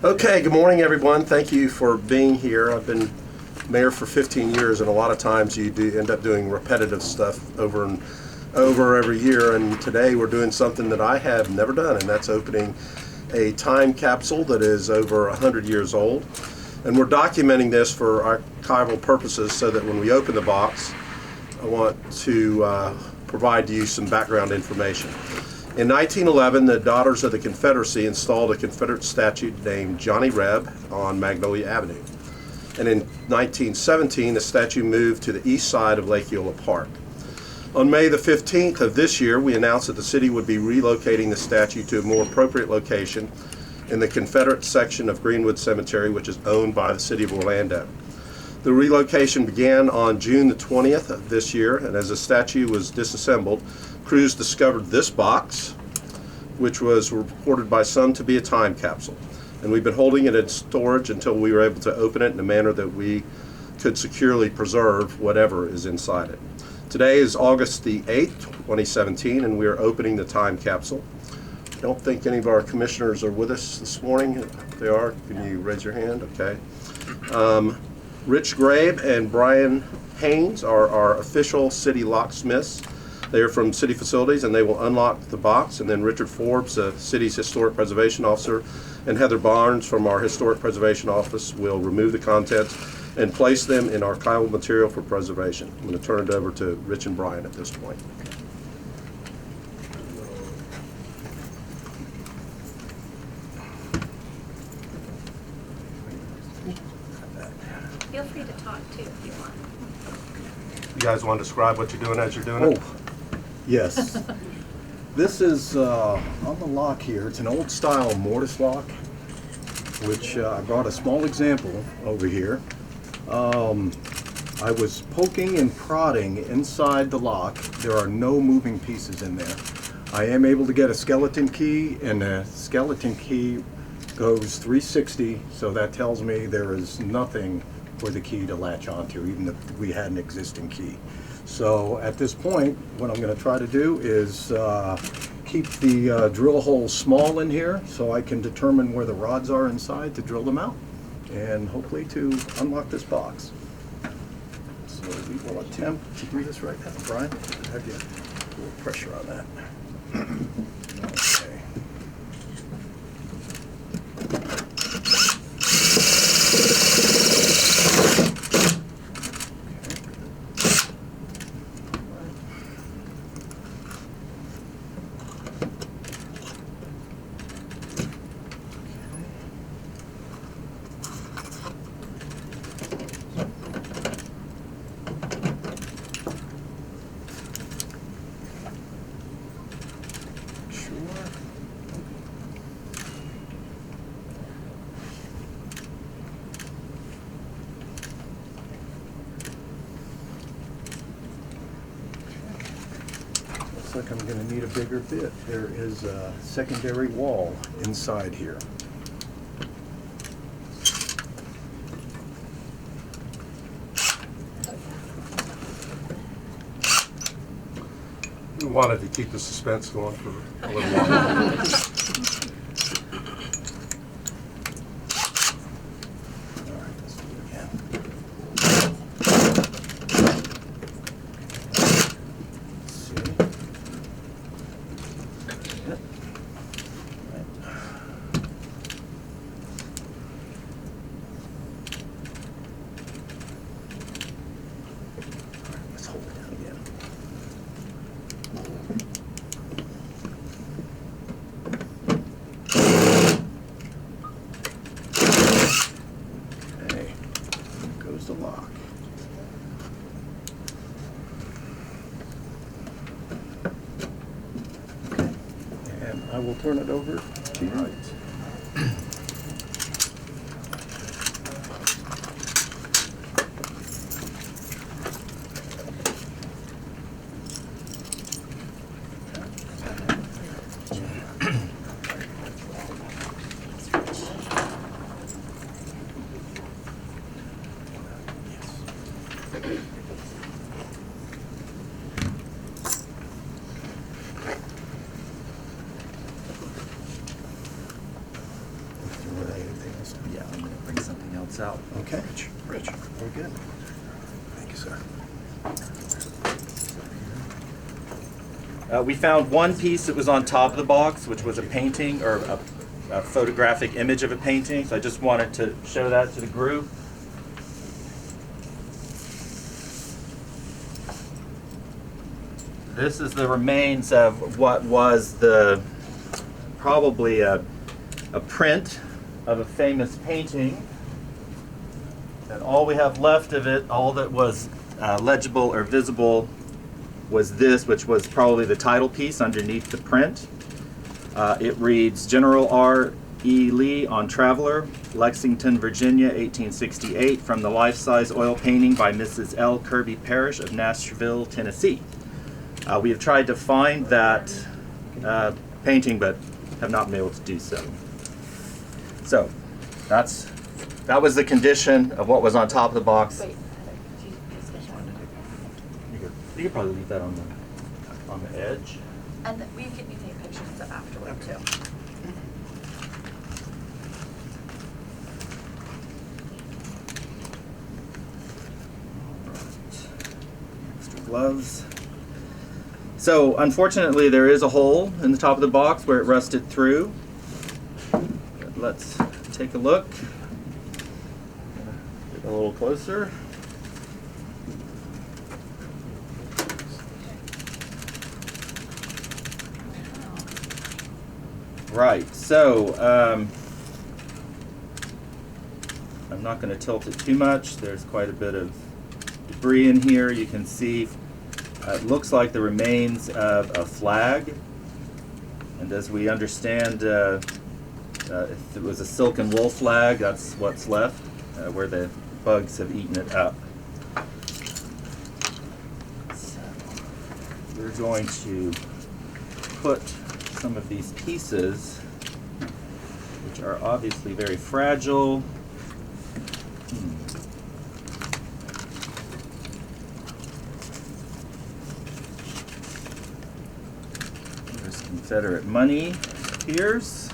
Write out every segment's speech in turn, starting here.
Okay, good morning, everyone. Thank you for being here. I've been mayor for 15 years, and a lot of times you do end up doing repetitive stuff over and over every year. And today we're doing something that I have never done, and that's opening a time capsule that is over 100 years old. And we're documenting this for archival purposes so that when we open the box, I want to provide you some background information. In 1911, the Daughters of the Confederacy installed a Confederate statue named Johnny Reb on Magnolia Avenue. And in 1917, the statue moved to the east side of Lake Eola Park. On May the 15th of this year, we announced that the city would be relocating the statue to a more appropriate location in the Confederate section of Greenwood Cemetery, which is owned by the city of Orlando. The relocation began on June the 20th of this year, and as the statue was disassembled, crews discovered this box, which was reported by some to be a time capsule. And we've been holding it in storage until we were able to open it in a manner that we could securely preserve whatever is inside it. Today is August the 8th, 2017, and we are opening the time capsule. I don't think any of our commissioners are with us this morning. If they are, can you raise your hand? Okay. Rich Grabe and Brian Haynes are our official city locksmiths. They are from City Facilities, and they will unlock the box. And then Richard Forbes, the city's Historic Preservation Officer, and Heather Barnes from our Historic Preservation Office will remove the contents and place them in archival material for preservation. I'm going to turn it over to Rich and Brian at this point. Feel free to talk too if you want. You guys want to describe what you're doing as you're doing it? Yes. This is on the lock here. It's an old style mortise lock, which I brought a small example over here. I was poking and prodding inside the lock. There are no moving pieces in there. I am able to get a skeleton key, and the skeleton key goes 360, so that tells me there is nothing for the key to latch onto, even if we had an existing key. So at this point, what I'm going to try to do is keep the drill holes small in here so I can determine where the rods are inside to drill them out, and hopefully to unlock this box. So we will attempt to do this right now. Brian, have you a little pressure on that? Okay. Looks like I'm going to need a bigger bit. There is a secondary wall inside here. We wanted to keep the suspense going for a little while. The lock. Okay. And I will turn it over to you. Right. it's out. Okay. Rich. Very good. Thank you, sir. We found one piece that was on top of the box, which was a painting or a photographic image of a painting. So I just wanted to show that to the group. This is the remains of what was probably a print of a famous painting. And all we have left of it, all that was legible or visible, was this, which was probably the title piece underneath the print. It reads, General R. E. Lee on Traveler, Lexington, Virginia, 1868, from the life-size oil painting by Mrs. L. Kirby Parrish of Nashville, Tennessee. We have tried to find that painting, but have not been able to do so. So, that was the condition of what was on top of the box. Wait, Heather, do you use this one? You could probably leave that on the edge. And we can take pictures of afterward too. Extra gloves. So unfortunately there is a hole in the top of the box where it rusted through. But let's take a look. Get a little closer. Right, so I'm not going to tilt it too much. There's quite a bit of debris in here. You can see it looks like the remains of a flag. And as we understand, if it was a silk and wool flag, that's what's left, where the bugs have eaten it up. So we're going to put some of these pieces, which are obviously very fragile. There's Confederate money appears.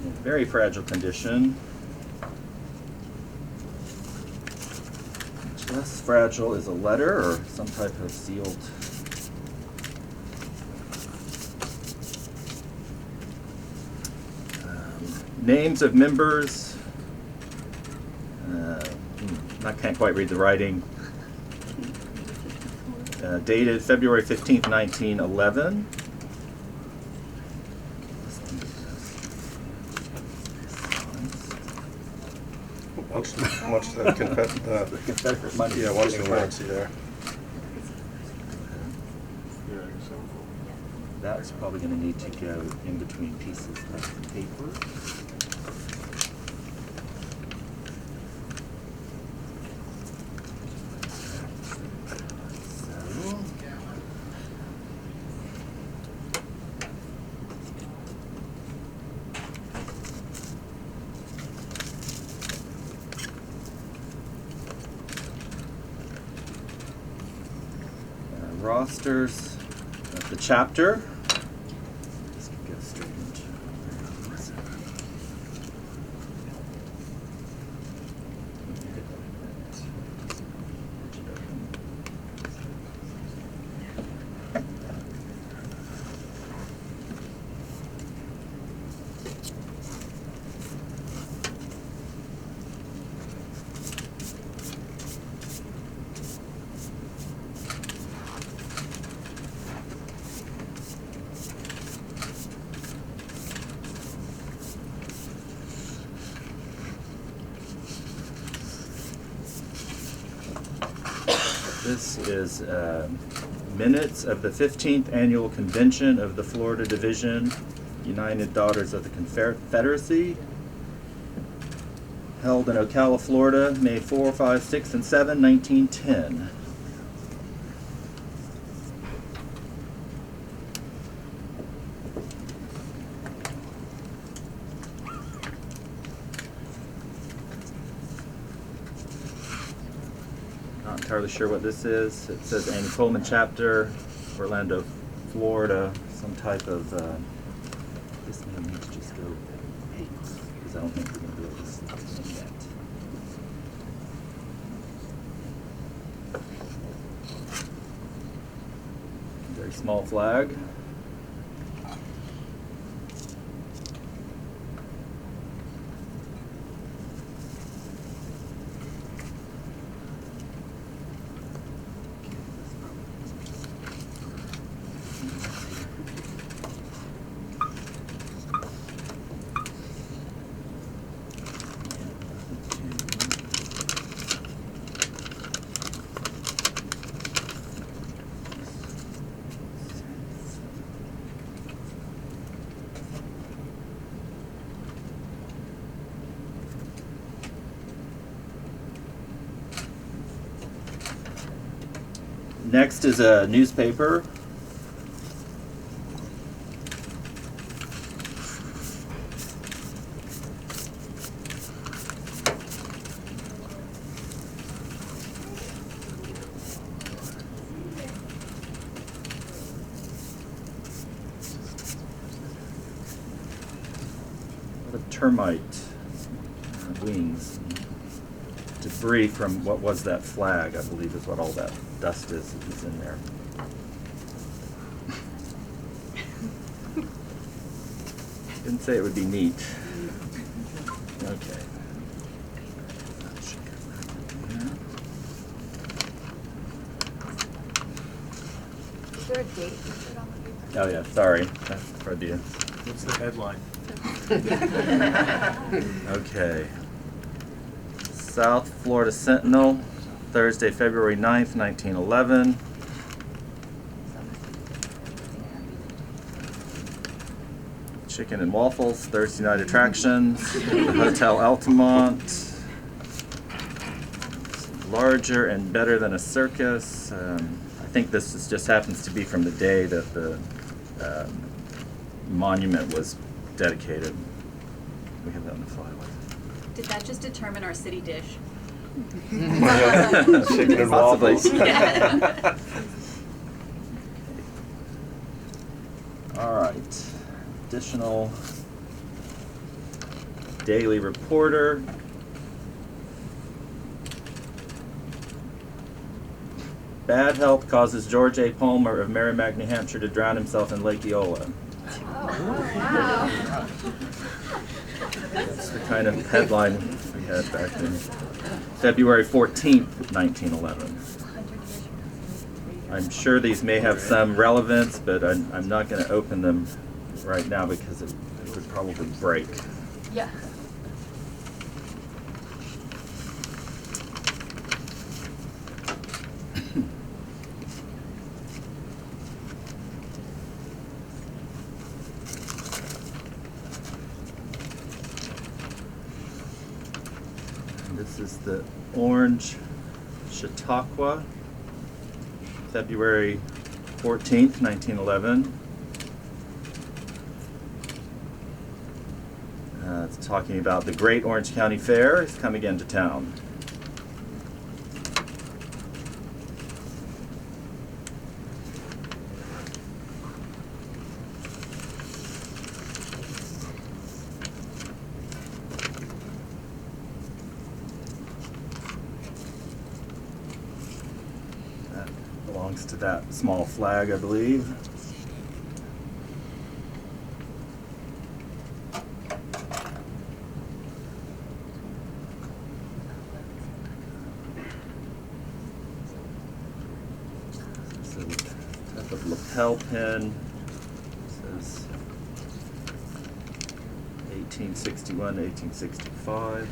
In very fragile condition. Less fragile is a letter or some type of sealed. Names of members. I can't quite read the writing. Dated February 15th, 1911. Watch the Confederate money. yeah, watch the currency there. That's probably going to need to go in between pieces of paper. Rosters of the chapter. Let's go straight into This is minutes of the 15th Annual Convention of the Florida Division, United Daughters of the Confederacy, held in Ocala, Florida, May 4, 5, 6, and 7, 1910. Not entirely sure what this is. It says Annie Coleman Chapter, Orlando, Florida, some type of, this may need to just go 8, because I don't think we're going to be able to see it yet. Very small flag. Next is a newspaper. A lot of termite wings. Debris from what was that flag, I believe is what all that dust is in there. Didn't say it would be neat. Okay. Is there a date listed on the paper? Oh yeah, sorry. That's for the. What's the headline? Okay. South Florida Sentinel, Thursday, February 9th, 1911. Chicken and Waffles, Thursday night attractions. The Hotel Altamont. Larger and better than a circus. I think this just happens to be from the day that the monument was dedicated. We have that on the flyer. Did that just determine our city dish? Chicken and Possibly. waffles. Yeah. All right. Additional Daily Reporter. Bad health causes George A. Palmer of Merrimack, New Hampshire to drown himself in Lake Eola. Wow. That's the kind of headline we had back then. February 14th, 1911. I'm sure these may have some relevance, but I'm not going to open them right now because it would probably break. Yeah. This is the Orange Chautauqua, February 14th, 1911. It's talking about the Great Orange County Fair is coming into town. That belongs to that small flag, I believe. Type of lapel pin. Says 1861 to 1865.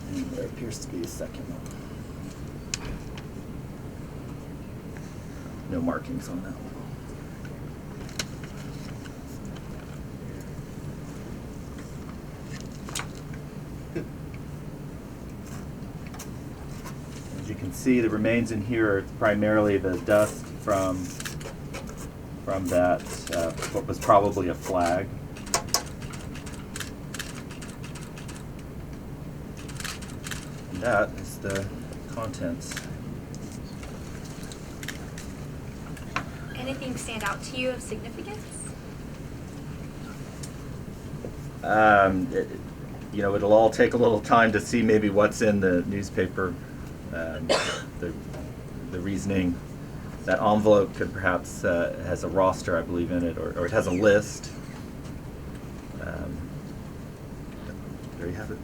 And there appears to be a second one. No markings on that one. As you can see, the remains in here are primarily the dust from that, what was probably a flag. And that is the contents. anything stand out to you of significance? It'll all take a little time to see maybe what's in the newspaper, the reasoning. That envelope could perhaps has a roster, I believe, in it, or it has a list. There you have it.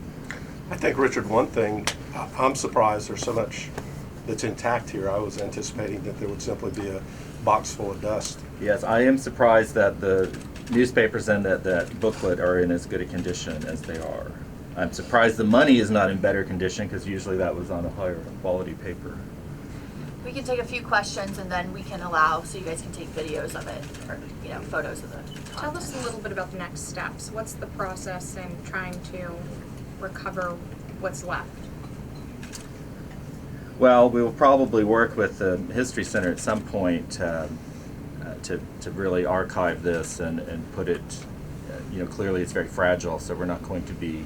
I think, Richard, one thing, I'm surprised there's so much that's intact here. I was anticipating that there would simply be a box full of dust. Yes, I am surprised that the newspapers and that booklet are in as good a condition as they are. I'm surprised the money is not in better condition, because usually that was on a higher quality paper. We can take a few questions and then we can allow, so you guys can take videos of it, or, photos of it. Tell us a little bit about the next steps. What's the process in trying to recover what's left? Well, we will probably work with the History Center at some point to really archive this and put it, clearly it's very fragile, so we're not going to be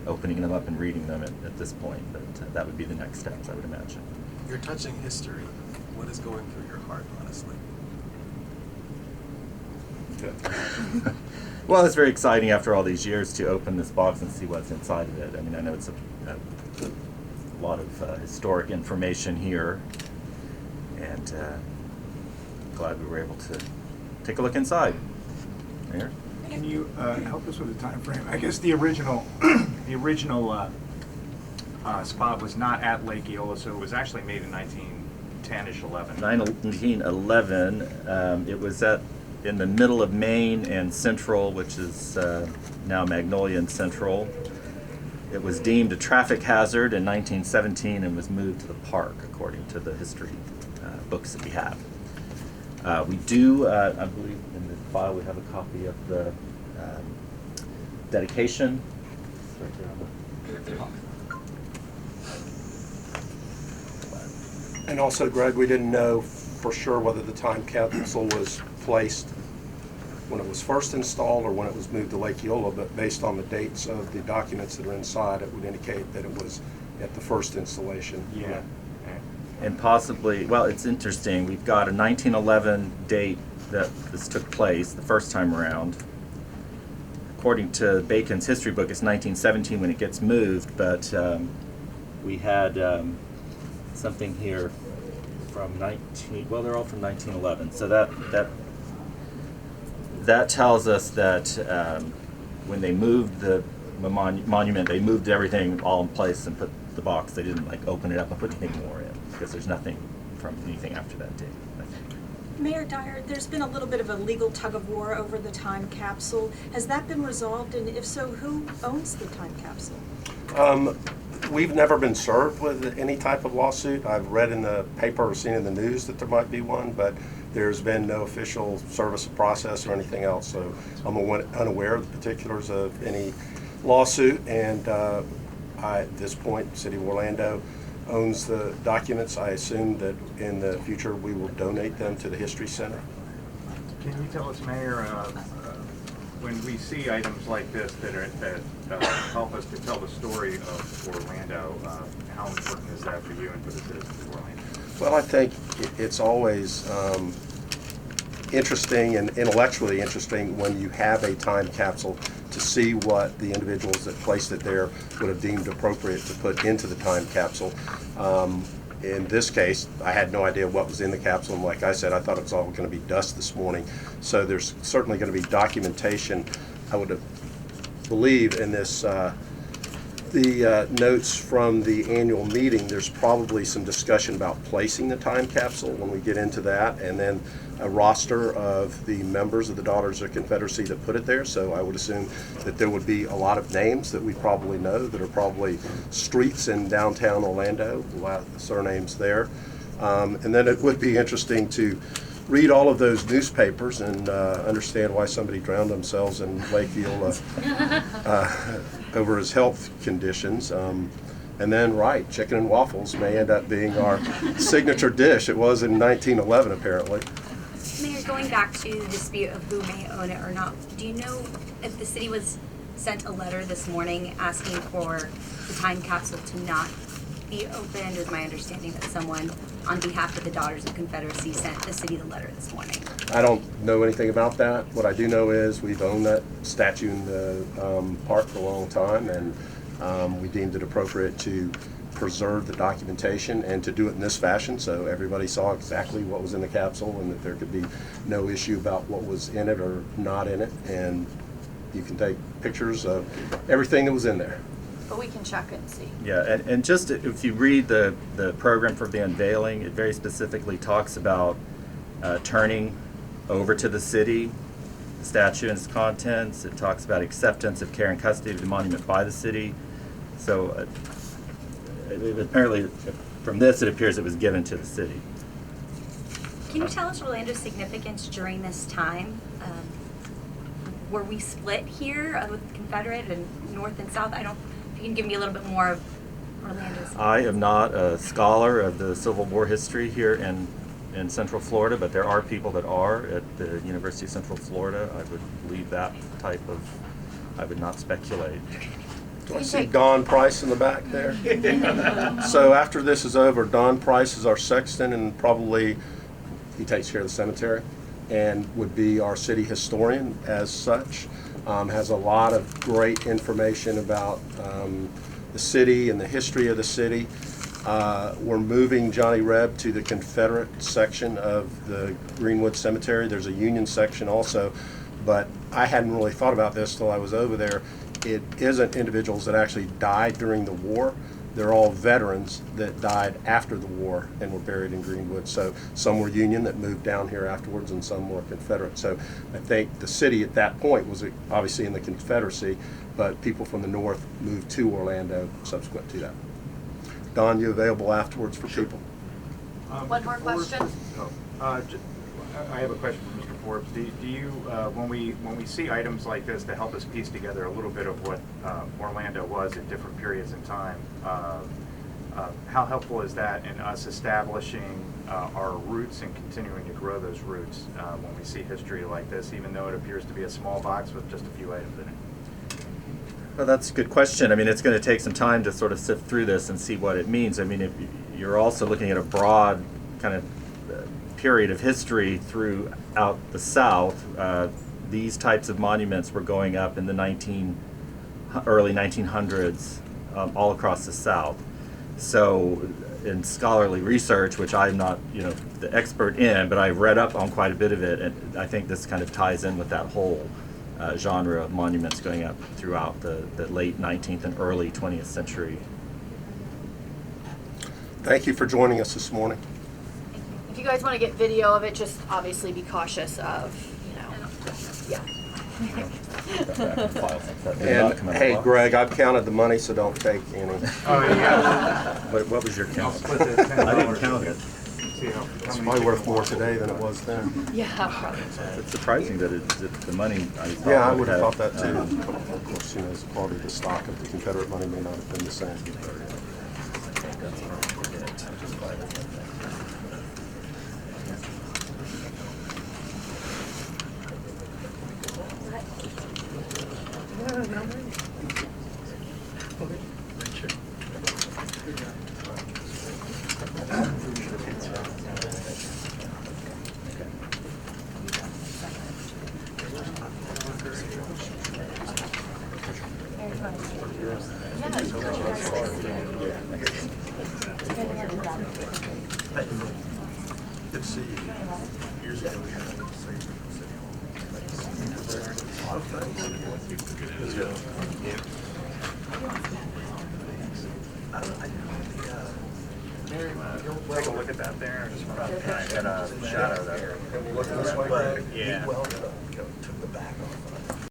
opening them up and reading them at this point, but that would be the next steps, I would imagine. You're touching history. What is going through your heart, honestly? Well, it's very exciting after all these years to open this box and see what's inside of it. I mean, I know it's a lot of historic information here, and glad we were able to take a look inside. Mayor? Can you help us with the time frame? I guess the original spot was not at Lake Eola, so it was actually made in 1910-ish, 11. 1911. It was in the middle of Maine and Central, which is now Magnolia and Central. It was deemed a traffic hazard in 1917 and was moved to the park, according to the history books that we have. We do, I believe in the file we have a copy of the dedication. It's right there on the top. And also, Greg, we didn't know for sure whether the time capsule was placed when it was first installed or when it was moved to Lake Eola, but based on the dates of the documents that are inside, it would indicate that it was at the first installation. Yeah. And possibly, well, it's interesting, we've got a 1911 date that this took place the first time around. According to Bacon's history book, it's 1917 when it gets moved, but we had something here from they're all from 1911. So that tells us that when they moved the monument, they moved everything all in place and put the box. They didn't open it up and put anything more in, because there's nothing from anything after that date, I think. Mayor Dyer, there's been a little bit of a legal tug of war over the time capsule. Has that been resolved, and if so, who owns the time capsule? We've never been served with any type of lawsuit. I've read in the paper or seen in the news that there might be one, but there's been no official service of process or anything else. So I'm unaware of the particulars of any lawsuit, and at this point, the City of Orlando owns the documents. I assume that in the future we will donate them to the History Center. Can you tell us, Mayor, when we see items like this that help us to tell the story of Orlando, how important is that for you and for the citizens of Orlando? Well, I think it's always interesting and intellectually interesting when you have a time capsule to see what the individuals that placed it there would have deemed appropriate to put into the time capsule. In this case, I had no idea what was in the capsule, and like I said, I thought it was all going to be dust this morning. So there's certainly going to be documentation, I would believe, in this, the notes from the annual meeting. There's probably some discussion about placing the time capsule when we get into that, and then a roster of the members of the Daughters of Confederacy that put it there. So I would assume that there would be a lot of names that we probably know that are probably streets in downtown Orlando, a lot of surnames there. And then it would be interesting to read all of those newspapers and understand why somebody drowned themselves in Lake Eola over his health conditions. And then, right, chicken and waffles may end up being our signature dish. It was in 1911, apparently. Mayor, going back to the dispute of who may own it or not, do you know if the city was sent a letter this morning asking for the time capsule to not be opened? It was my understanding that someone, on behalf of the Daughters of Confederacy, sent the city the letter this morning. I don't know anything about that. What I do know is we've owned that statue in the park for a long time, and we deemed it appropriate to preserve the documentation and to do it in this fashion so everybody saw exactly what was in the capsule and that there could be no issue about what was in it or not in it. And you can take pictures of everything that was in there. But we can check and see. Yeah, and just if you read the program for the unveiling, it very specifically talks about turning over to the city the statue and its contents. It talks about acceptance of care and custody of the monument by the city. So apparently from this it appears it was given to the city. Can you tell us Orlando's significance during this time? Were we split here with Confederate and North and South? If you can give me a little bit more of Orlando's. I am not a scholar of the Civil War history here in Central Florida, but there are people that are at the University of Central Florida. I would leave that type of, I would not speculate. Do I see Don Price in the back there? So after this is over, Don Price is our sexton, and probably he takes care of the cemetery and would be our city historian as such. Has a lot of great information about the city and the history of the city. We're moving Johnny Reb to the Confederate section of the Greenwood Cemetery. There's a Union section also, but I hadn't really thought about this till I was over there. It isn't individuals that actually died during the war. They're all veterans that died after the war and were buried in Greenwood. So some were Union that moved down here afterwards, and some were Confederate. So I think the city at that point was obviously in the Confederacy, but people from the North moved to Orlando subsequent to that. Don, you available afterwards for people? One more question? I have a question for Mr. Forbes. Do you, when we see items like this to help us piece together a little bit of what Orlando was at different periods in time, how helpful is that in us establishing our roots and continuing to grow those roots when we see history like this, even though it appears to be a small box with just a few items in it? Well, that's a good question. I mean, it's going to take some time to sort of sift through this and see what it means. I mean, if you're also looking at a broad kind of period of history throughout the South. These types of monuments were going up in the early 1900s all across the South. So in scholarly research, which I'm not the expert in, but I've read up on quite a bit of it, and I think this kind of ties in with that whole genre of monuments going up throughout the late 19th and early 20th century. Thank you for joining us this morning. If you guys want to get video of it, just obviously be cautious of, yeah. And hey, Greg, I've counted the money, so don't take any. Oh, yeah. What was your I'll count? split the $10. I didn't count it. See how It's many probably worth people- more today than it was then. Yeah, probably. It's surprising that the money. Yeah, I would have thought that too. Of course, the quality of the stock of the Confederate money may not have been the same. Good to see you. Years ago, we had Take a look at that there. Just want to get a shadow there. Looking this way, Greg? Yeah. Took the back off.